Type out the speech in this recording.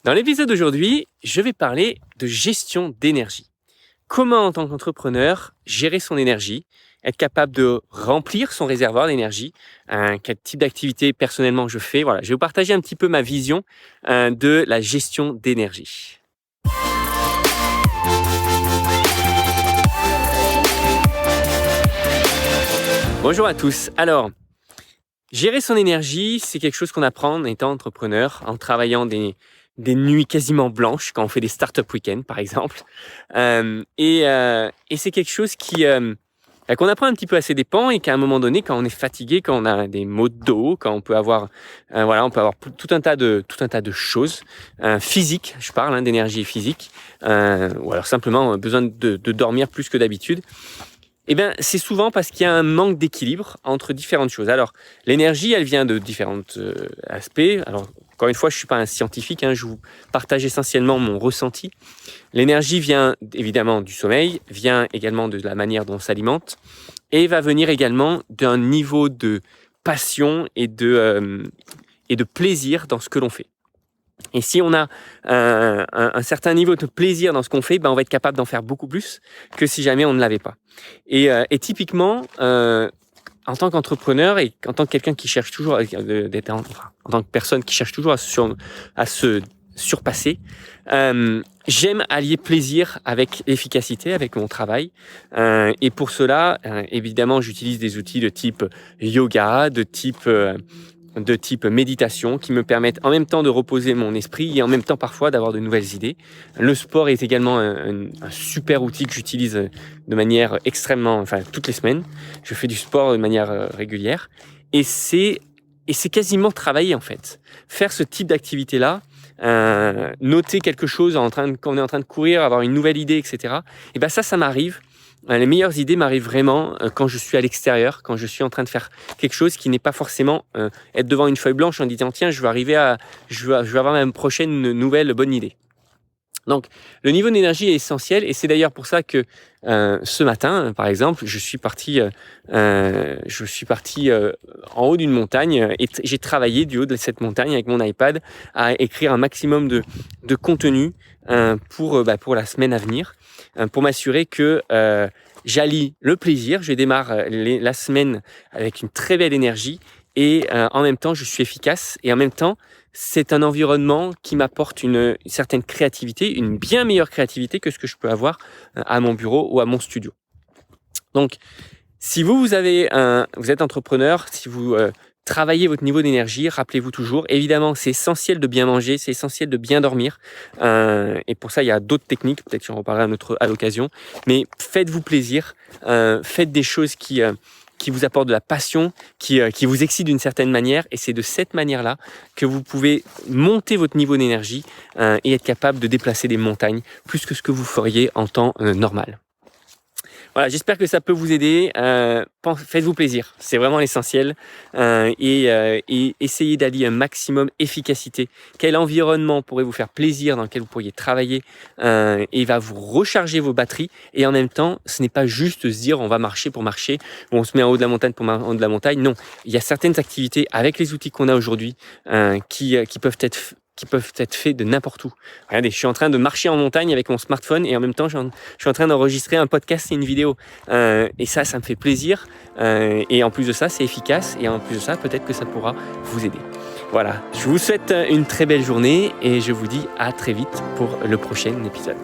Dans l'épisode d'aujourd'hui, je vais parler de gestion d'énergie. Comment, en tant qu'entrepreneur, gérer son énergie, être capable de remplir son réservoir d'énergie, quel type d'activité personnellement je fais. Voilà, je vais vous partager un petit peu ma vision de la gestion d'énergie. Bonjour à tous. Alors, gérer son énergie, c'est quelque chose qu'on apprend en étant entrepreneur, en travaillant des nuits quasiment blanches quand on fait des start-up week-ends, par exemple. Et c'est quelque chose qu'on apprend un petit peu à ses dépens et qu'à un moment donné, quand on est fatigué, quand on a des maux de dos, quand on peut avoir, tout un tas de choses physiques. Je parle d'énergie physique, ou alors simplement besoin de dormir plus que d'habitude. Eh bien, c'est souvent parce qu'il y a un manque d'équilibre entre différentes choses. Alors, l'énergie, elle vient de différents aspects. Alors, encore une fois, je ne suis pas un scientifique, je vous partage essentiellement mon ressenti. L'énergie vient évidemment du sommeil, vient également de la manière dont on s'alimente, et va venir également d'un niveau de passion et de plaisir dans ce que l'on fait. Et si on a un certain niveau de plaisir dans ce qu'on fait, on va être capable d'en faire beaucoup plus que si jamais on ne l'avait pas. Et typiquement, en tant qu'entrepreneur et en tant que quelqu'un qui cherche toujours, en tant que personne qui cherche toujours à se surpasser, j'aime allier plaisir avec efficacité, avec mon travail. Et pour cela, évidemment, j'utilise des outils de type yoga, de type méditation qui me permettent en même temps de reposer mon esprit et en même temps parfois d'avoir de nouvelles idées. Le sport est également un super outil que j'utilise de manière toutes les semaines. Je fais du sport de manière régulière et c'est quasiment travailler en fait. Faire ce type d'activité-là, noter quelque chose quand on est en train de courir, avoir une nouvelle idée, etc. Et ça m'arrive. Les meilleures idées m'arrivent vraiment quand je suis à l'extérieur, quand je suis en train de faire quelque chose qui n'est pas forcément être devant une feuille blanche en disant tiens, je vais avoir ma prochaine nouvelle bonne idée. Donc, le niveau d'énergie est essentiel et c'est d'ailleurs pour ça que ce matin, par exemple, je suis parti en haut d'une montagne et j'ai travaillé du haut de cette montagne avec mon iPad à écrire un maximum de contenu pour la semaine à venir, pour m'assurer que j'allie le plaisir, je démarre la semaine avec une très belle énergie et en même temps, je suis efficace et en même temps, c'est un environnement qui m'apporte une certaine créativité, une bien meilleure créativité que ce que je peux avoir à mon bureau ou à mon studio. Donc, si vous êtes entrepreneur, si vous travaillez votre niveau d'énergie, rappelez-vous toujours, évidemment, c'est essentiel de bien manger, c'est essentiel de bien dormir. Et pour ça, il y a d'autres techniques, peut-être que j'en reparlerai à l'occasion. Mais faites-vous plaisir, faites des choses qui vous apportent de la passion, qui vous excitent d'une certaine manière. Et c'est de cette manière-là que vous pouvez monter votre niveau d'énergie et être capable de déplacer des montagnes plus que ce que vous feriez en temps normal. Voilà, j'espère que ça peut vous aider. Faites-vous plaisir, c'est vraiment l'essentiel. Et essayez d'allier un maximum efficacité. Quel environnement pourrait vous faire plaisir, dans lequel vous pourriez travailler et va vous recharger vos batteries. Et en même temps, ce n'est pas juste se dire on va marcher pour marcher, ou on se met en haut de la montagne pour en haut de la montagne. Non, il y a certaines activités avec les outils qu'on a aujourd'hui qui peuvent être faits de n'importe où. Regardez, je suis en train de marcher en montagne avec mon smartphone et en même temps, je suis en train d'enregistrer un podcast et une vidéo. Et ça me fait plaisir. Et en plus de ça, c'est efficace. Et en plus de ça, peut-être que ça pourra vous aider. Voilà, je vous souhaite une très belle journée et je vous dis à très vite pour le prochain épisode.